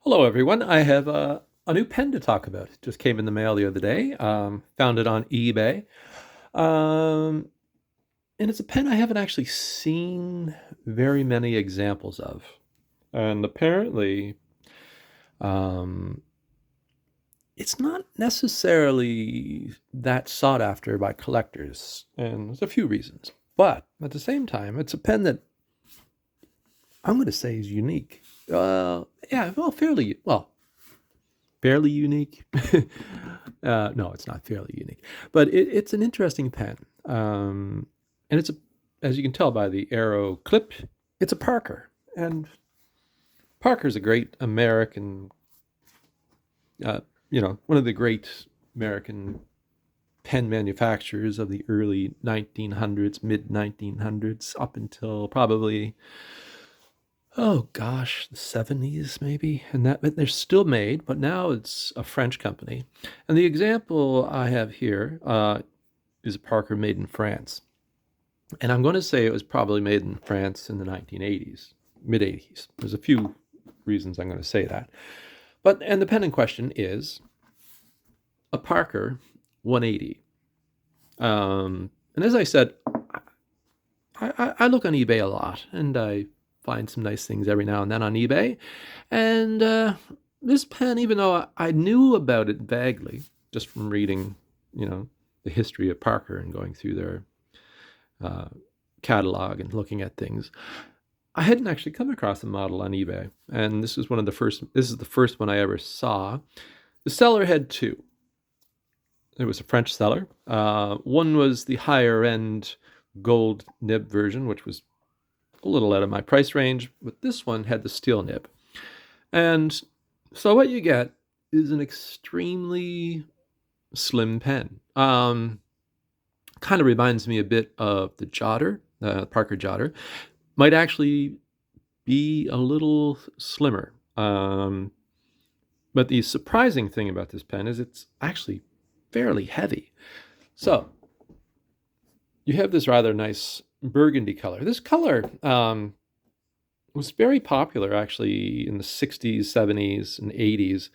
Hello, everyone. I have a new pen to talk about. It just came in the mail the other day. Found it on eBay. Um, and it's a pen I haven't actually seen very many examples of. And apparently, um, it's not necessarily that sought after by collectors. And there's a few reasons. But at the same time, it's a pen that I'm going to say is unique. Yeah, well, fairly unique. No, it's not fairly unique, but it's an interesting pen. And it's a, as you can tell by the arrow clip, it's a Parker, and Parker's a great American, one of the great American pen manufacturers of the early 1900s, mid 1900s, up until probably oh gosh, the 70s maybe, and that but they're still made, but now it's a French company. And the example I have here is a Parker made in France, and I'm going to say it was probably made in France in the 1980s, mid 80s. There's a few reasons I'm going to say that, but and the pen in question is a Parker 180. And as I said, I look on eBay a lot, and I find some nice things every now and then on eBay. And this pen, even though I knew about it vaguely, just from reading, you know, the history of Parker and going through their uh, catalog and looking at things, I hadn't actually come across a model on eBay. And this is one of the first. This is the first one I ever saw. The seller had two. It was a French seller. One was the higher end gold nib version, which was a little out of my price range, but this one had the steel nib. And so what you get is an extremely slim pen. Kind of reminds me a bit of the Jotter, Parker Jotter. Might actually be a little slimmer. But the surprising thing about this pen is it's actually fairly heavy. So you have this rather nice burgundy color. This color was very popular actually in the 60s, 70s, and 80s.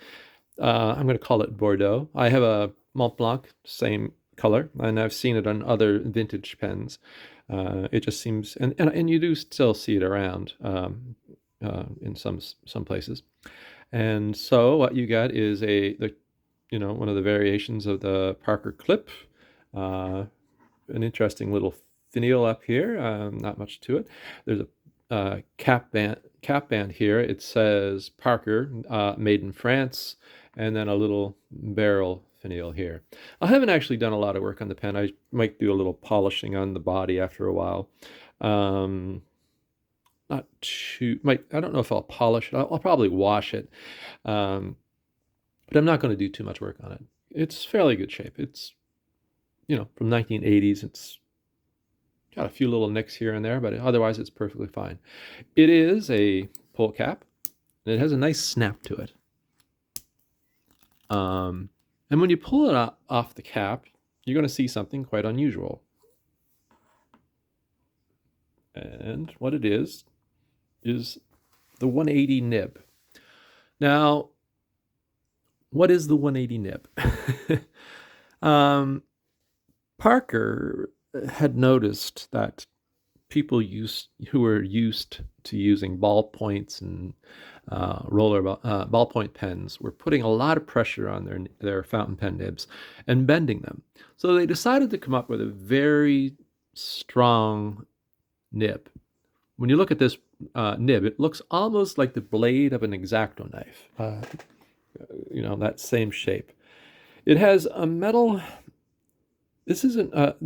I'm going to call it Bordeaux. I have a Mont Blanc, same color, and I've seen it on other vintage pens. It just seems, and you do still see it around in some places. And so what you got is one of the variations of the Parker clip. Uh, an interesting little finial up here. Not much to it. There's a cap band here. It says Parker, made in France, and then a little barrel finial here. I haven't actually done a lot of work on the pen. I might do a little polishing on the body after a while. Um, not too. Might I don't know if I'll polish it. I'll probably wash it, um, but I'm not going to do too much work on it. It's fairly good shape. It's from 1980s. It's got a few little nicks here and there, but otherwise it's perfectly fine. It is a pull cap, and it has a nice snap to it. And when you pull it off the cap, you're going to see something quite unusual. And what it is the 180 nib. Now, what is the 180 nib? Parker had noticed that people who were used to using ballpoints and ballpoint pens were putting a lot of pressure on their fountain pen nibs and bending them. So they decided to come up with a very strong nib. When you look at this nib, it looks almost like the blade of an X-Acto knife. That same shape. It has a metal. This is a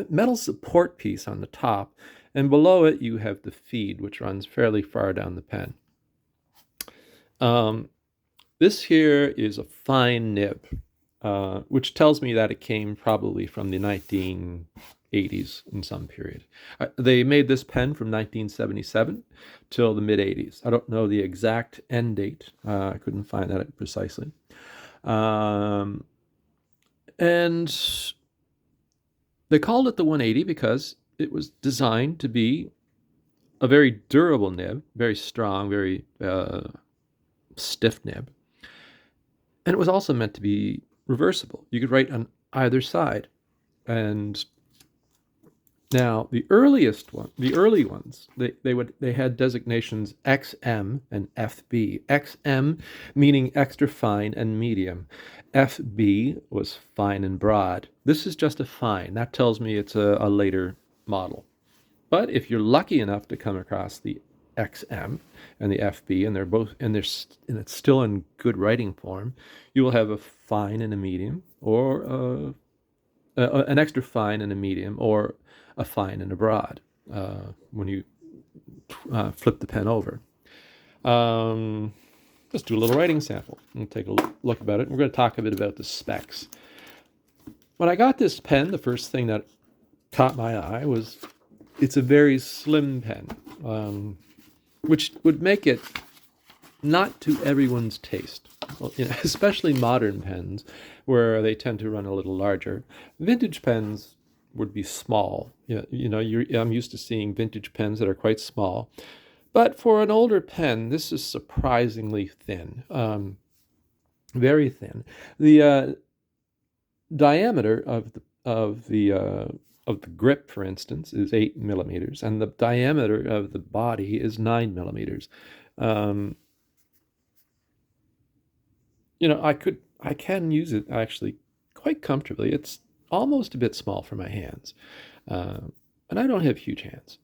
metal support piece on the top, and below it you have the feed, which runs fairly far down the pen. This here is a fine nib, which tells me that it came probably from the 1980s in some period. They made this pen from 1977 till the mid 80s. I don't know the exact end date. I couldn't find that precisely. And they called it the 180 because it was designed to be a very durable nib, very strong, very stiff nib. And it was also meant to be reversible. You could write on either side. And now the early ones, they had designations XM and FB. XM meaning extra fine and medium. FB was fine and broad. This is just a fine. That tells me it's a later model. But if you're lucky enough to come across the XM and the FB, and it's still in good writing form, you will have a fine and a medium, or an extra fine and a medium, or a fine and a broad when you flip the pen over. Let's do a little writing sample and take a look about it. We're going to talk a bit about the specs. When I got this pen, the first thing that caught my eye was it's a very slim pen, which would make it not to everyone's taste. Well, especially modern pens, where they tend to run a little larger. Vintage pens would be small. I'm used to seeing vintage pens that are quite small. But for an older pen, this is surprisingly thin, very thin. The diameter of the grip, for instance, is 8 millimeters, and the diameter of the body is 9 millimeters. I can use it actually quite comfortably. It's almost a bit small for my hands, and I don't have huge hands.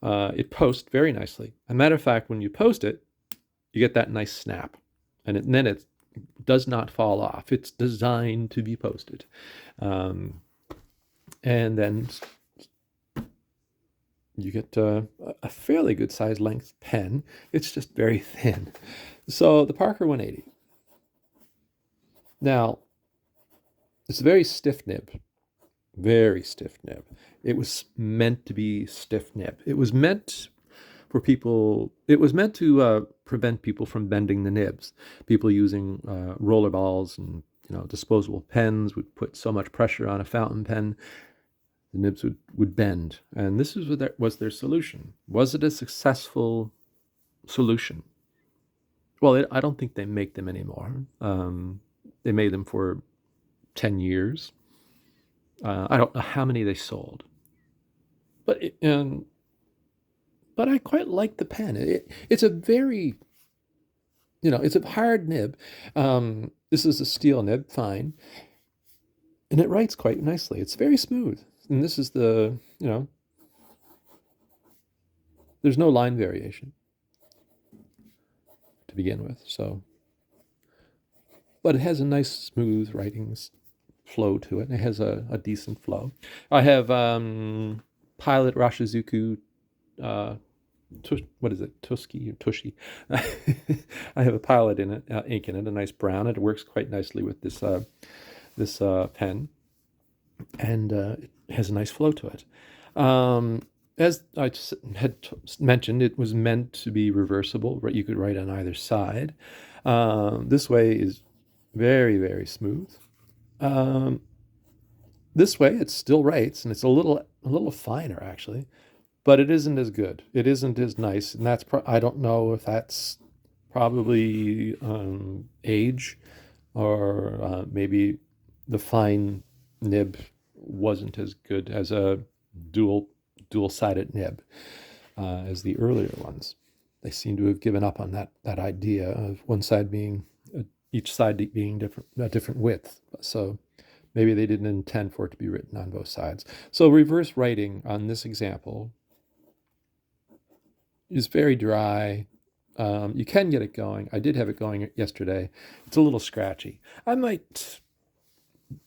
It posts very nicely. As a matter of fact, when you post it, you get that nice snap, and then it does not fall off. It's designed to be posted. And then you get a fairly good size length pen. It's just very thin. So the Parker 180. Now, it's a very stiff nib. Very stiff nib. It was meant to be stiff nib. It was meant to prevent people from bending the nibs. People using roller balls and disposable pens would put so much pressure on a fountain pen, the nibs would bend. And this was their solution. Was it a successful solution? Well, I don't think they make them anymore. They made them for 10 years. I don't know how many they sold. But I quite like the pen. It's a very, it's a hard nib. This is a steel nib, fine. And it writes quite nicely. It's very smooth. And this is there's no line variation to begin with. But it has a nice smooth writing flow to it. It has a decent flow. I have Pilot Rashizuku, what is it, Tusky or Tushy? I have a Pilot in it, ink in it, a nice brown. It works quite nicely with this pen, and it has a nice flow to it. As I had mentioned, it was meant to be reversible. You could write on either side. This way is very, very smooth. This way it still writes, and it's a little finer actually, but it isn't as good. It isn't as nice, and I don't know if that's probably age, or maybe the fine nib wasn't as good as a dual-sided nib as the earlier ones. They seem to have given up on that idea of one side being each side being a different width. So maybe they didn't intend for it to be written on both sides. So reverse writing on this example is very dry. You can get it going. I did have it going yesterday. It's a little scratchy. I might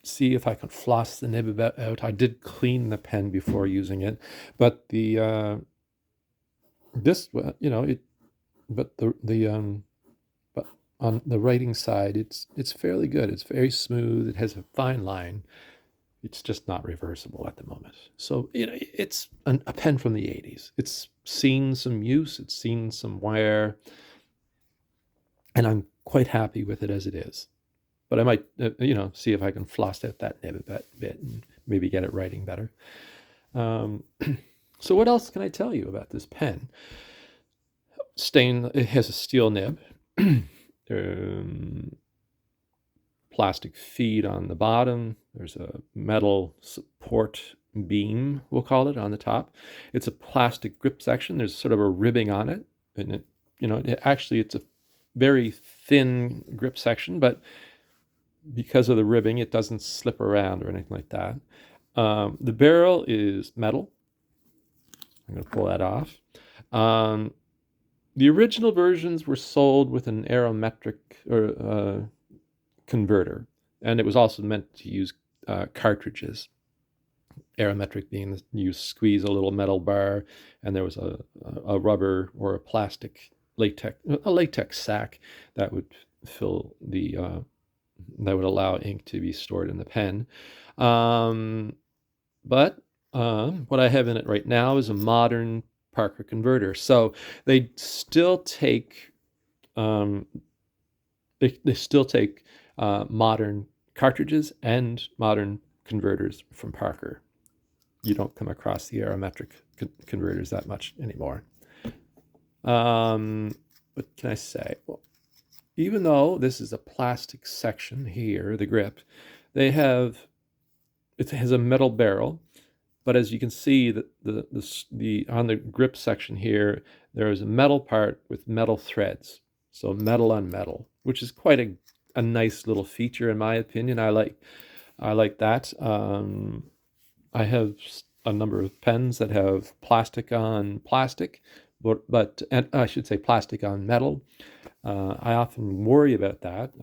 see if I can floss the nib out. I did clean the pen before using it, but but on the writing side, it's fairly good. It's very smooth. It has a fine line. It's just not reversible at the moment. So it's a pen from the 80s. It's seen some use. It's seen some wear, and I'm quite happy with it as it is. But I might, see if I can floss out that nib a bit and maybe get it writing better. So what else can I tell you about this pen? It has a steel nib. plastic feed on the bottom. There's a metal support beam, we'll call it, on the top. It's a plastic grip section. There's sort of a ribbing on it, and it's a very thin grip section, but because of the ribbing, it doesn't slip around or anything like that. The barrel is metal. I'm going to pull that off. The original versions were sold with an aerometric or converter, and it was also meant to use cartridges. Aerometric being you squeeze a little metal bar, and there was a rubber or a plastic latex sack that would fill that would allow ink to be stored in the pen. But what I have in it right now is a modern Parker converter. So they still take they still take modern cartridges and modern converters from Parker. You don't come across the aerometric converters that much anymore. What can I say? Well, even though this is a plastic section here, the grip, it has a metal barrel, but as you can see, the on the grip section here, there is a metal part with metal threads, so metal on metal, which is quite a nice little feature in my opinion. I like that. I have a number of pens that have plastic on plastic, but and I should say plastic on metal. I often worry about that.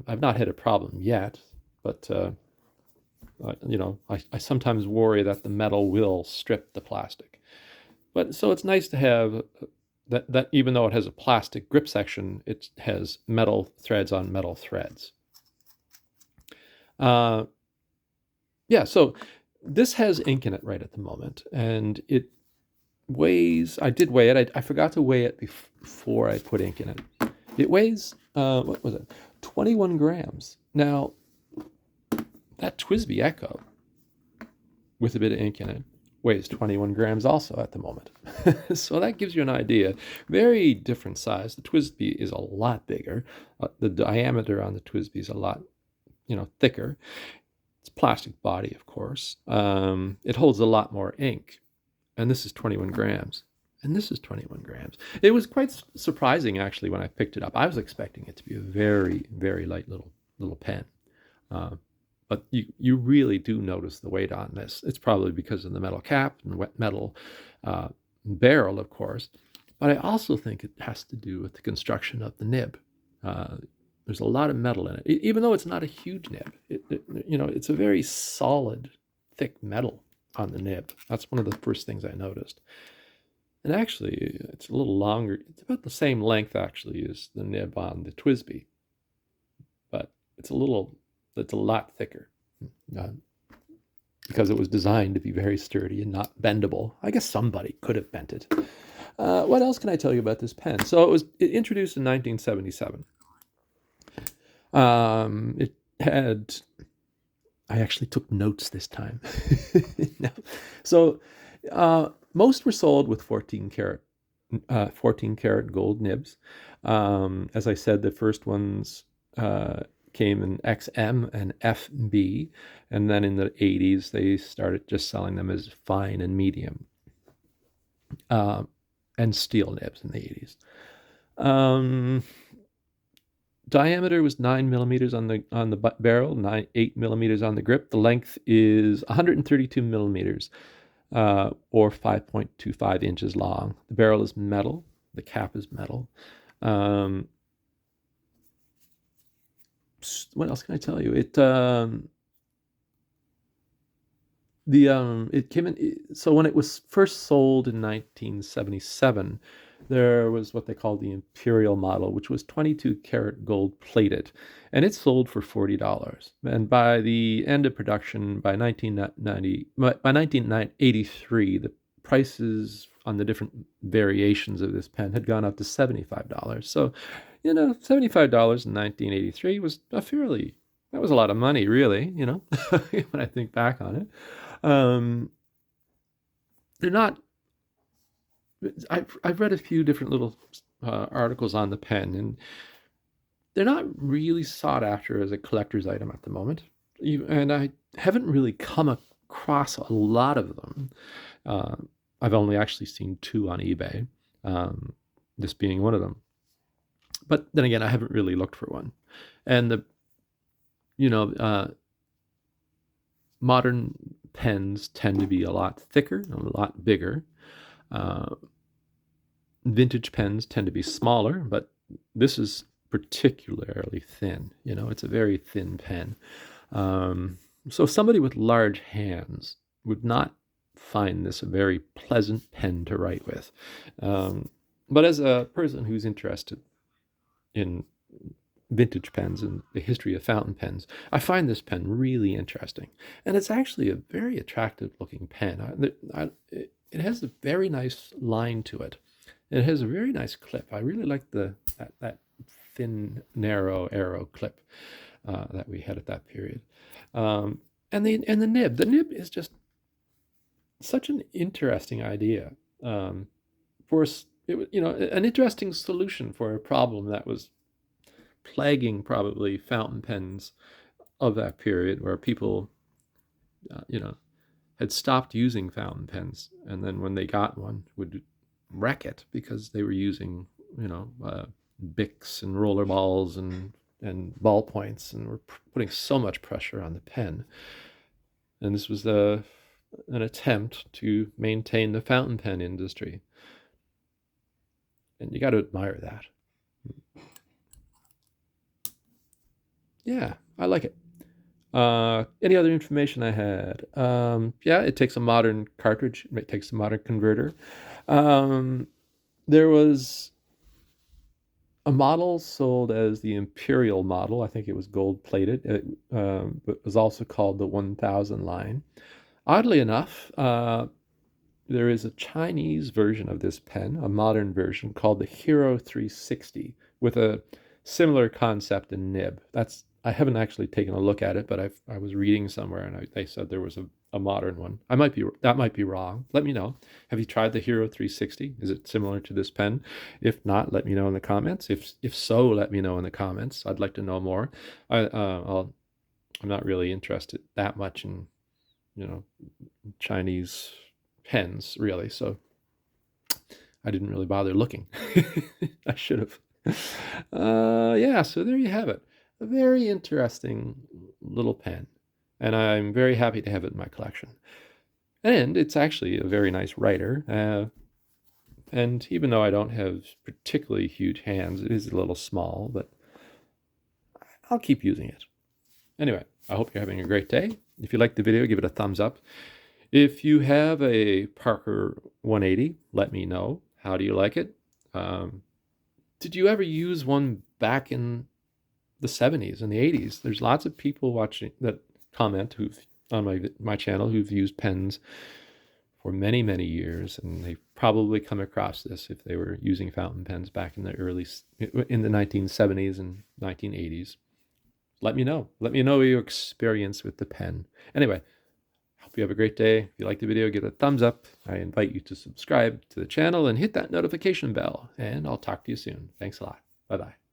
I've not had a problem yet, but I sometimes worry that the metal will strip the plastic. But so it's nice to have that even though it has a plastic grip section, it has metal threads on metal threads. Yeah, so this has ink in it right at the moment, and it weighs, I did weigh it. I forgot to weigh it before I put ink in it. It weighs, what was it? 21 grams. Now, that TWSBI Echo, with a bit of ink in it, weighs 21 grams also at the moment. So that gives you an idea. Very different size. The TWSBI is a lot bigger. The diameter on the TWSBI is a lot, thicker. It's plastic body, of course. It holds a lot more ink. And this is 21 grams. And this is 21 grams. It was quite surprising, actually, when I picked it up. I was expecting it to be a very, very light little pen. But you really do notice the weight on this. It's probably because of the metal cap and wet metal barrel, of course. But I also think it has to do with the construction of the nib. There's a lot of metal in it, even though it's not a huge nib. It's a very solid, thick metal on the nib. That's one of the first things I noticed. And actually, it's a little longer. It's about the same length, actually, as the nib on the TWSBI. But it's a lot thicker because it was designed to be very sturdy and not bendable. I guess somebody could have bent it. What else can I tell you about this pen? So it was introduced in 1977. It had, I actually took notes this time. No. So most were sold with 14 karat gold nibs. As I said, the first ones came in XM and FB, and then in the 80s they started just selling them as fine and medium, and steel nibs in the 80s. Diameter was 9 millimeters on the barrel, 8 millimeters on the grip. The length is 132 millimeters, or 5.25 inches long. The barrel is metal. The cap is metal. What else can I tell you? It came in. So when it was first sold in 1977, there was what they called the Imperial model, which was 22 karat gold plated, and it sold for $40. And by the end of production, by 1983, the prices on the different variations of this pen had gone up to $75. So, $75 in 1983 was that was a lot of money, really, when I think back on it. They're not, I've read a few different little articles on the pen, and they're not really sought after as a collector's item at the moment. And I haven't really come across a lot of them. Uh, I've only actually seen two on eBay, this being one of them. But then again, I haven't really looked for one. And you know, modern pens tend to be a lot thicker and a lot bigger. Uh, Vintage pens tend to be smaller, but this is particularly thin. It's a very thin pen. So somebody with large hands would not find this a very pleasant pen to write with. But as a person who's interested in vintage pens and the history of fountain pens, I find this pen really interesting. And it's actually a very attractive looking pen. It has a very nice line to it. It has a very nice clip. I really like that thin, narrow arrow clip that we had at that period. And the nib. The nib is just such an interesting idea for an interesting solution for a problem that was plaguing probably fountain pens of that period, where people, had stopped using fountain pens, and then when they got one, would wreck it because they were using, Bics and roller balls and ballpoints, and were putting so much pressure on the pen. And this was an attempt to maintain the fountain pen industry. And you got to admire that. Yeah, I like it. Any other information I had? Yeah, it takes a modern cartridge. It takes a modern converter. There was a model sold as the Imperial model. I think it was gold plated. It was also called the 1000 line. Oddly enough, there is a Chinese version of this pen, a modern version called the Hero 360, with a similar concept and nib. I haven't actually taken a look at it, but I was reading somewhere, and they said there was a modern one. That might be wrong. Let me know. Have you tried the Hero 360? Is it similar to this pen? If not, let me know in the comments. If so, let me know in the comments. I'd like to know more. I'm not really interested that much in Chinese pens, really, so I didn't really bother looking. I should have. Yeah, so there you have it. A very interesting little pen, and I'm very happy to have it in my collection. And it's actually a very nice writer. And even though I don't have particularly huge hands, it is a little small, but I'll keep using it. Anyway, I hope you're having a great day. If you liked the video, give it a thumbs up. If you have a Parker 180, let me know. How do you like it? Did you ever use one back in the 70s and the 80s? There's lots of people watching that comment on my channel who've used pens for many, many years, and they've probably come across this if they were using fountain pens back in the 1970s and 1980s. Let me know. Let me know your experience with the pen. Anyway, hope you have a great day. If you like the video, give it a thumbs up. I invite you to subscribe to the channel and hit that notification bell, and I'll talk to you soon. Thanks a lot. Bye-bye.